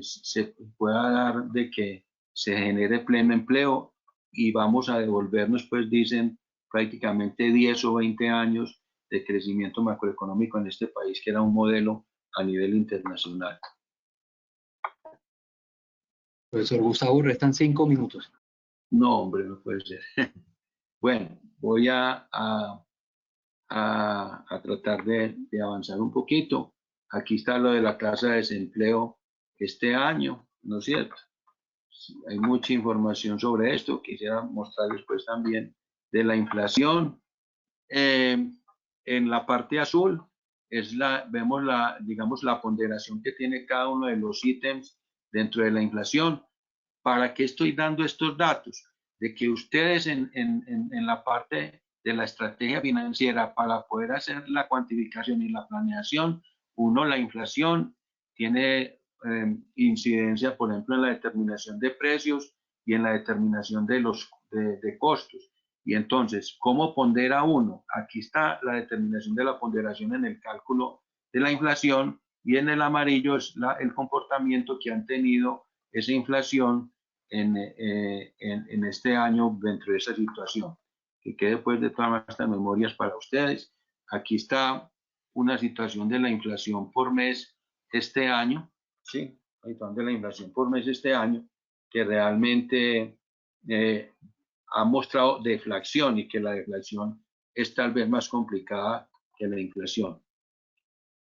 se pueda dar de que se genere pleno empleo, y vamos a devolvernos, pues dicen, prácticamente 10 o 20 años de crecimiento macroeconómico en este país, que era un modelo a nivel internacional. Profesor Gustavo, restan 5 minutos. No, hombre, no puede ser. Bueno, voy a tratar de avanzar un poquito. Aquí está lo de la tasa de desempleo este año, ¿no es cierto? Hay mucha información sobre esto. Quisiera mostrarles, pues, también de la inflación. En la parte azul vemos digamos, la ponderación que tiene cada uno de los ítems dentro de la inflación. ¿Para qué estoy dando estos datos? De que ustedes en la parte de la estrategia financiera, para poder hacer la cuantificación y la planeación, la inflación tiene incidencia, por ejemplo, en la determinación de precios y en la determinación de costos. Y entonces, ¿cómo pondera uno? Aquí está la determinación de la ponderación en el cálculo de la inflación, y en el amarillo es el comportamiento que han tenido esa inflación en este año dentro de esa situación. Que quede, pues, de todas estas memorias para ustedes. Aquí está una situación de la inflación por mes este año, ¿sí? La situación de la inflación por mes este año, que realmente ha mostrado deflación, y que la deflación es tal vez más complicada que la inflación.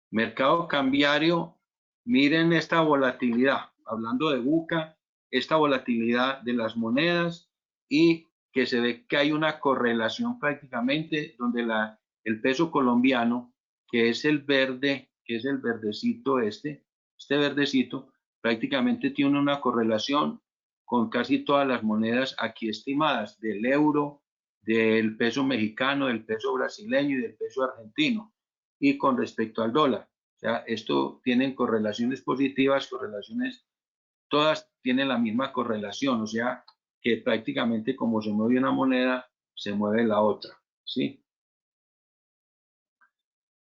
Mercado cambiario, miren esta volatilidad, hablando de VUCA, esta volatilidad de las monedas, y que se ve que hay una correlación prácticamente donde el peso colombiano, que es el verde, que es el verdecito este verdecito, prácticamente tiene una correlación con casi todas las monedas aquí estimadas, del euro, del peso mexicano, del peso brasileño y del peso argentino, y con respecto al dólar. O sea, esto tienen correlaciones positivas, todas tienen la misma correlación, o sea, que prácticamente como se mueve una moneda, se mueve la otra, ¿sí?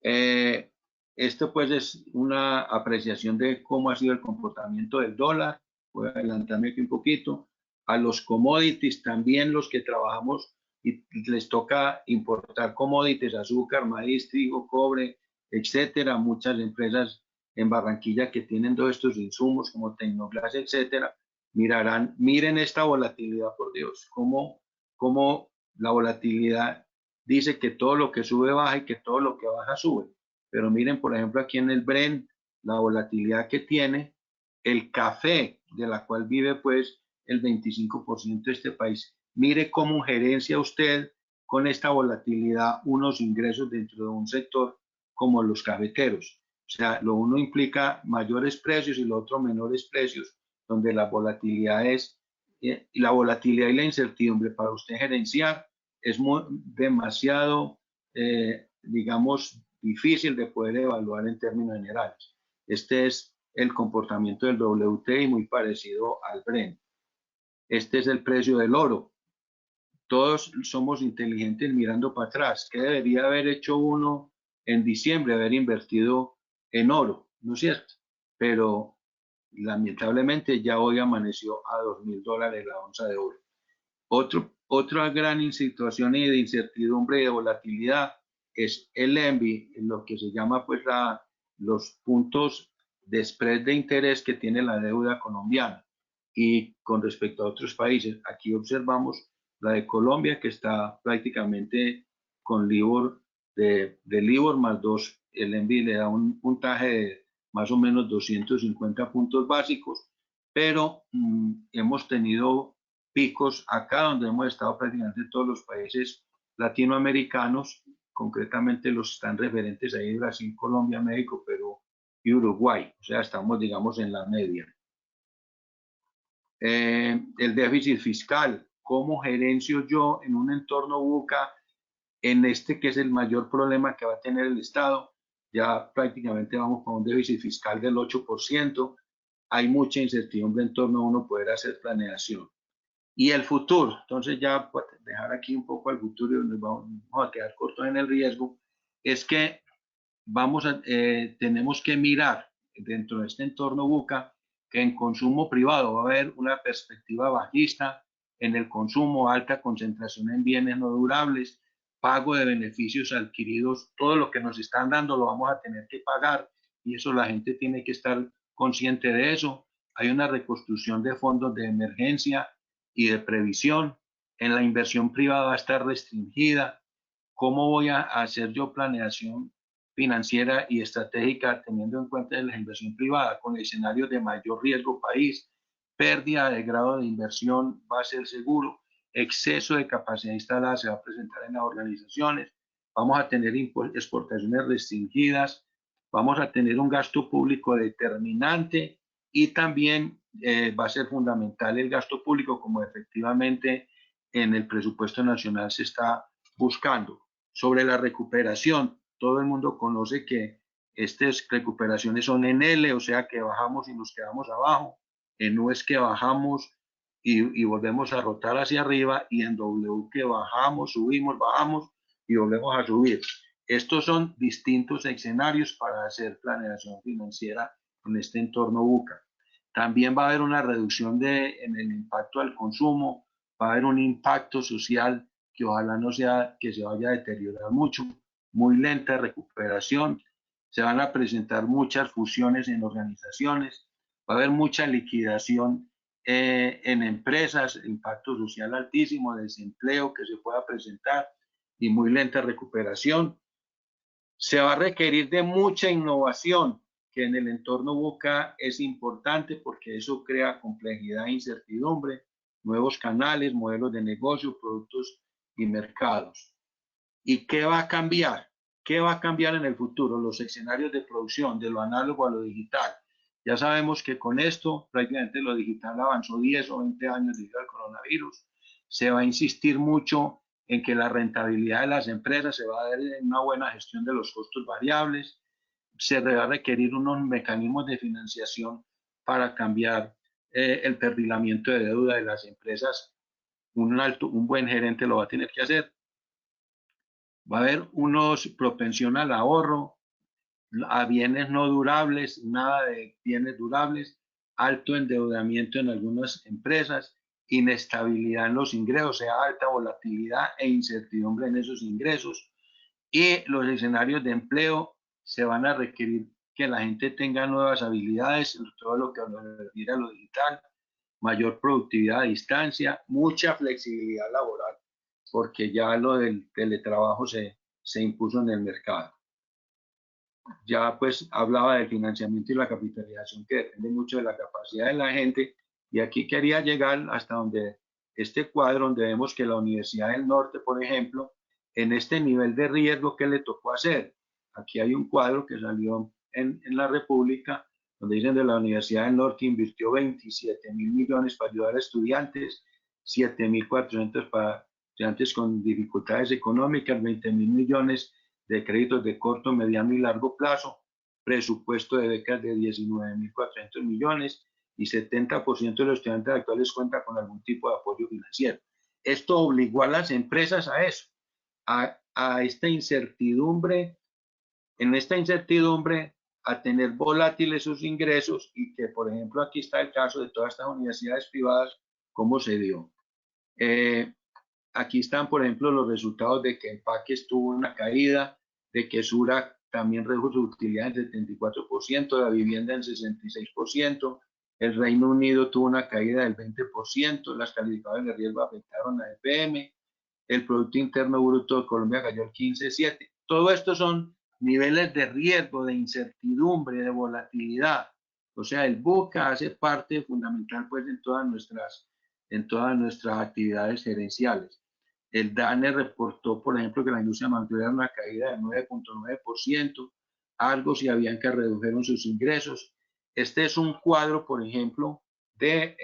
Esto pues es una apreciación de cómo ha sido el comportamiento del dólar. Voy a adelantarme aquí un poquito. A los commodities también, los que trabajamos y les toca importar commodities, azúcar, maíz, trigo, cobre, etcétera. Muchas empresas en Barranquilla que tienen todos estos insumos como Tecnoglass, etcétera, miren esta volatilidad, por Dios, cómo la volatilidad dice que todo lo que sube baja y que todo lo que baja sube. Pero miren, por ejemplo, aquí en el Brent, la volatilidad que tiene el café, de la cual vive pues el 25% de este país. Mire cómo gerencia usted con esta volatilidad unos ingresos dentro de un sector como los cafeteros. O sea, lo uno implica mayores precios y lo otro menores precios, donde la volatilidad y la incertidumbre para usted gerenciar es demasiado, digamos, difícil de poder evaluar en términos generales. Este es el comportamiento del WTI muy parecido al Brent. Este es el precio del oro. Todos somos inteligentes mirando para atrás. ¿Qué debería haber hecho uno en diciembre? Haber invertido en oro, ¿no es cierto? Pero lamentablemente ya hoy amaneció a $2.000 la onza de oro. Otra gran situación de incertidumbre y de volatilidad es el ENVI, lo que se llama pues los puntos de spread de interés que tiene la deuda colombiana. Y con respecto a otros países, aquí observamos la de Colombia, que está prácticamente con LIBOR de LIBOR más 2. El ENVI le da un puntaje de más o menos 250 puntos básicos, pero hemos tenido picos acá donde hemos estado prácticamente todos los países latinoamericanos, concretamente los están referentes ahí Brasil, Colombia, México, Perú y Uruguay. O sea, estamos, digamos, en la media. El déficit fiscal, ¿cómo gerencio yo en un entorno VUCA en este que es el mayor problema que va a tener el Estado? Ya prácticamente vamos con un déficit fiscal del 8%. Hay mucha incertidumbre en torno a uno poder hacer planeación. Y el futuro, entonces ya pues, dejar aquí un poco al futuro y nos vamos a quedar cortos en el riesgo, es que tenemos que mirar dentro de este entorno VUCA que en consumo privado va a haber una perspectiva bajista en el consumo, alta concentración en bienes no durables, pago de beneficios adquiridos, todo lo que nos están dando lo vamos a tener que pagar y eso la gente tiene que estar consciente de eso. Hay una reconstrucción de fondos de emergencia y de previsión. En la inversión privada va a estar restringida. ¿Cómo voy a hacer yo planeación financiera y estratégica teniendo en cuenta la inversión privada con escenarios de mayor riesgo país? Pérdida de grado de inversión va a ser seguro, exceso de capacidad instalada se va a presentar en las organizaciones, vamos a tener exportaciones restringidas, vamos a tener un gasto público determinante y también va a ser fundamental el gasto público como efectivamente en el presupuesto nacional se está buscando. Sobre la recuperación, todo el mundo conoce que estas recuperaciones son en L, o sea que bajamos y nos quedamos abajo. En U es que bajamos y volvemos a rotar hacia arriba, y en W que bajamos, subimos, bajamos y volvemos a subir. Estos son distintos escenarios para hacer planeación financiera en este entorno VUCA. También va a haber una reducción en el impacto al consumo, va a haber un impacto social que ojalá no sea que se vaya a deteriorar mucho, muy lenta recuperación, se van a presentar muchas fusiones en organizaciones, va a haber mucha liquidación en empresas, impacto social altísimo, desempleo que se pueda presentar y muy lenta recuperación. Se va a requerir de mucha innovación, que en el entorno VUCA es importante porque eso crea complejidad e incertidumbre, nuevos canales, modelos de negocio, productos y mercados. ¿Y qué va a cambiar? ¿Qué va a cambiar en el futuro? Los escenarios de producción, de lo análogo a lo digital. Ya sabemos que con esto prácticamente lo digital avanzó 10 o 20 años debido al coronavirus. Se va a insistir mucho en que la rentabilidad de las empresas se va a dar en una buena gestión de los costos variables. Se va a requerir unos mecanismos de financiación para cambiar el perfilamiento de deuda de las empresas. Un buen gerente lo va a tener que hacer. Va a haber unos propensión al ahorro, a bienes no durables, nada de bienes durables, alto endeudamiento en algunas empresas, inestabilidad en los ingresos, o sea, alta volatilidad e incertidumbre en esos ingresos. Y los escenarios de empleo se van a requerir que la gente tenga nuevas habilidades, todo lo que refiere a lo digital, mayor productividad a distancia, mucha flexibilidad laboral, porque ya lo del teletrabajo se impuso en el mercado. Ya pues hablaba del financiamiento y la capitalización, que depende mucho de la capacidad de la gente, y aquí quería llegar hasta donde este cuadro, donde vemos que la Universidad del Norte, por ejemplo, en este nivel de riesgo, ¿qué le tocó hacer? Aquí hay un cuadro que salió en la República, donde dicen de la Universidad del Norte invirtió 27.000 millones para ayudar a estudiantes, 7.400 para estudiantes con dificultades económicas, 20.000 millones de créditos de corto, mediano y largo plazo, presupuesto de becas de 19.400 millones y 70% de los estudiantes actuales cuenta con algún tipo de apoyo financiero. Esto obligó a las empresas a eso, a esta incertidumbre, en esta incertidumbre a tener volátiles sus ingresos, y que, por ejemplo, aquí está el caso de todas estas universidades privadas, cómo se dio. Aquí están, por ejemplo, los resultados de que Empaques tuvo una caída, de que Sura también redujo su utilidad en 74%, la vivienda en 66%, el Reino Unido tuvo una caída del 20%, las calificadoras de riesgo afectaron a EPM, el Producto Interno Bruto de Colombia cayó al 15,7%. Todo esto son niveles de riesgo, de incertidumbre, de volatilidad. O sea, el BUCA hace parte fundamental pues en todas nuestras actividades gerenciales. El DANE reportó, por ejemplo, que la industria mantuviera una caída del 9,9%, algo si habían que redujeron sus ingresos. Este es un cuadro, por ejemplo, de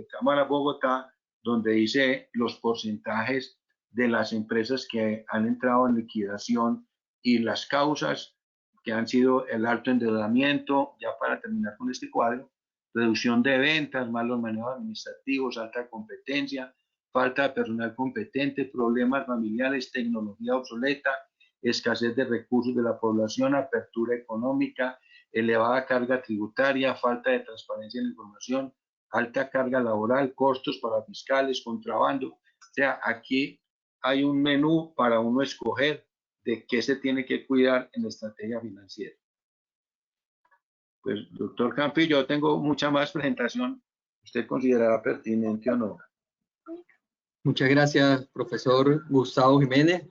Cámara Bogotá, donde dice los porcentajes de las empresas que han entrado en liquidación y las causas que han sido el alto endeudamiento, ya para terminar con este cuadro, reducción de ventas, malos manejos administrativos, alta competencia, falta de personal competente, problemas familiares, tecnología obsoleta, escasez de recursos de la población, apertura económica, elevada carga tributaria, falta de transparencia en la información, alta carga laboral, costos para fiscales, contrabando. O sea, aquí hay un menú para uno escoger de qué se tiene que cuidar en la estrategia financiera. Pues, doctor Campi, yo tengo mucha más presentación. ¿Usted considerará pertinente o no? Muchas gracias, profesor Gustavo Jiménez.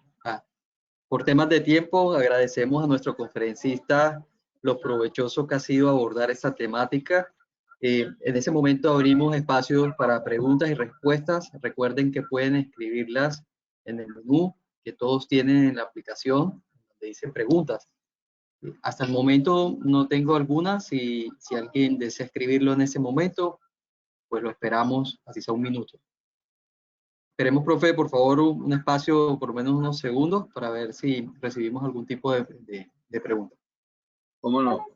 Por temas de tiempo, agradecemos a nuestro conferencista lo provechoso que ha sido abordar esta temática. En ese momento abrimos espacios para preguntas y respuestas. Recuerden que pueden escribirlas en el menú que todos tienen en la aplicación, donde dice preguntas. Hasta el momento no tengo algunas. Si alguien desea escribirlo en ese momento, pues lo esperamos, así sea un minuto. Esperemos, profe, por favor, un espacio, por lo menos unos segundos, para ver si recibimos algún tipo de pregunta. ¿Cómo no?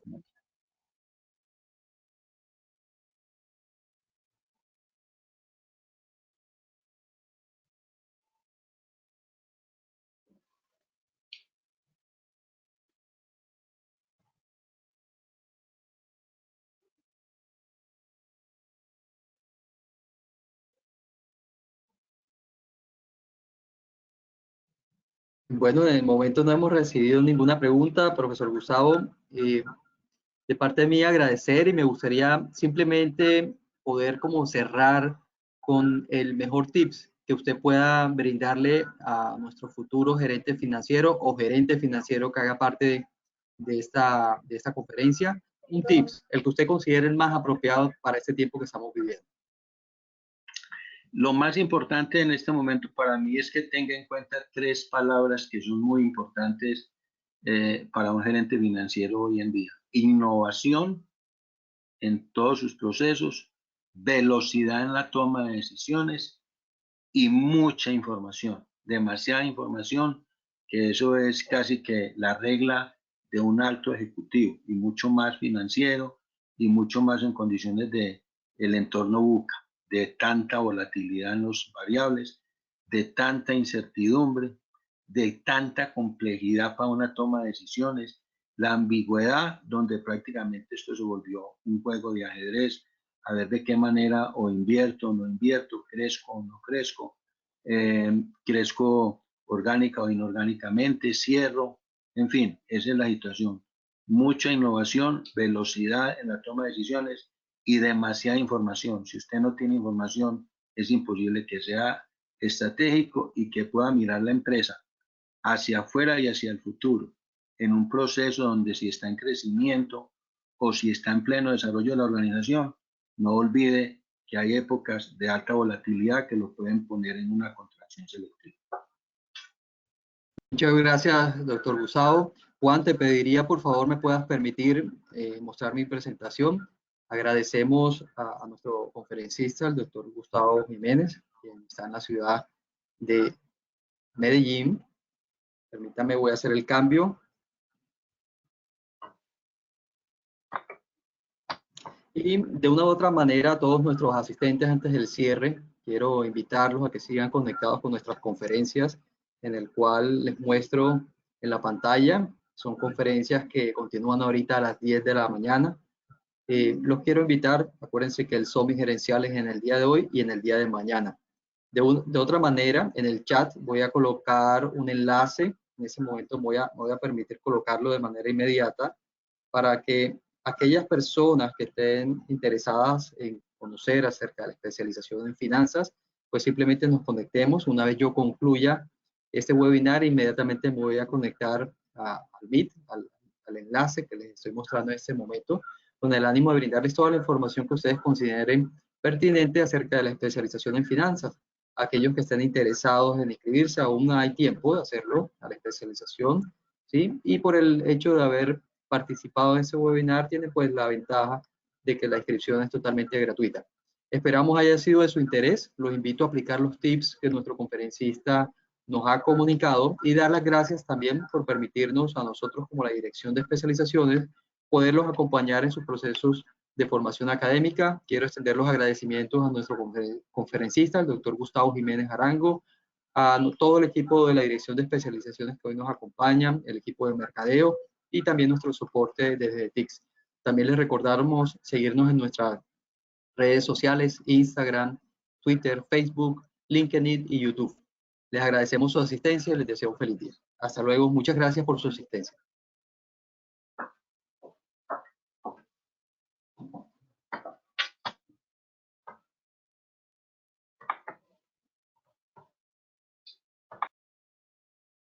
Bueno, en el momento no hemos recibido ninguna pregunta, profesor Gustavo. De parte mía, agradecer, y me gustaría simplemente poder como cerrar con el mejor tips que usted pueda brindarle a nuestro futuro gerente financiero o gerente financiero que haga parte de esta conferencia. Un tips, el que usted considere el más apropiado para este tiempo que estamos viviendo. Lo más importante en este momento para mí es que tenga en cuenta 3 palabras que son muy importantes para un gerente financiero hoy en día. innovación en todos sus procesos, velocidad en la toma de decisiones y mucha información, demasiada información, que eso es casi que la regla de un alto ejecutivo, y mucho más financiero y mucho más en condiciones de el entorno VUCA, de tanta volatilidad en los variables, de tanta incertidumbre, de tanta complejidad para una toma de decisiones, la ambigüedad, donde prácticamente esto se volvió un juego de ajedrez, a ver de qué manera o invierto o no invierto, crezco o no crezco, crezco orgánica o inorgánicamente, cierro, en fin, esa es la situación. Mucha innovación, velocidad en la toma de decisiones y demasiada información. Si usted no tiene información, es imposible que sea estratégico y que pueda mirar la empresa hacia afuera y hacia el futuro, en un proceso donde si está en crecimiento o si está en pleno desarrollo de la organización, no olvide que hay épocas de alta volatilidad que lo pueden poner en una contracción selectiva. Muchas gracias, doctor Gustavo. Juan, te pediría, por favor, me puedas permitir mostrar mi presentación. Agradecemos a nuestro conferencista, el doctor Gustavo Jiménez, quien está en la ciudad de Medellín. Permítame, voy a hacer el cambio. Y de una u otra manera, a todos nuestros asistentes antes del cierre, quiero invitarlos a que sigan conectados con nuestras conferencias, en el cual les muestro en la pantalla. Son conferencias que continúan ahorita a las 10 de la mañana. Los quiero invitar, acuérdense que el Summit gerencial es en el día de hoy y en el día de mañana. De otra manera, en el chat voy a colocar un enlace. En ese momento voy a permitir colocarlo de manera inmediata para que aquellas personas que estén interesadas en conocer acerca de la especialización en finanzas, pues simplemente nos conectemos. Una vez yo concluya este webinar, inmediatamente me voy a conectar al Meet, al enlace que les estoy mostrando en este momento, con el ánimo de brindarles toda la información que ustedes consideren pertinente acerca de la especialización en finanzas. Aquellos que estén interesados en inscribirse, aún hay tiempo de hacerlo, a la especialización, ¿sí? Y por el hecho de haber participado en ese webinar, tiene pues la ventaja de que la inscripción es totalmente gratuita. Esperamos haya sido de su interés. Los invito a aplicar los tips que nuestro conferencista nos ha comunicado y dar las gracias también por permitirnos a nosotros como la Dirección de Especializaciones poderlos acompañar en sus procesos de formación académica. Quiero extender los agradecimientos a nuestro conferencista, el doctor Gustavo Jiménez Arango, a todo el equipo de la Dirección de Especializaciones que hoy nos acompañan, el equipo de mercadeo y también nuestro soporte desde TICS. También les recordamos seguirnos en nuestras redes sociales, Instagram, Twitter, Facebook, LinkedIn y YouTube. Les agradecemos su asistencia y les deseo un feliz día. Hasta luego. Muchas gracias por su asistencia.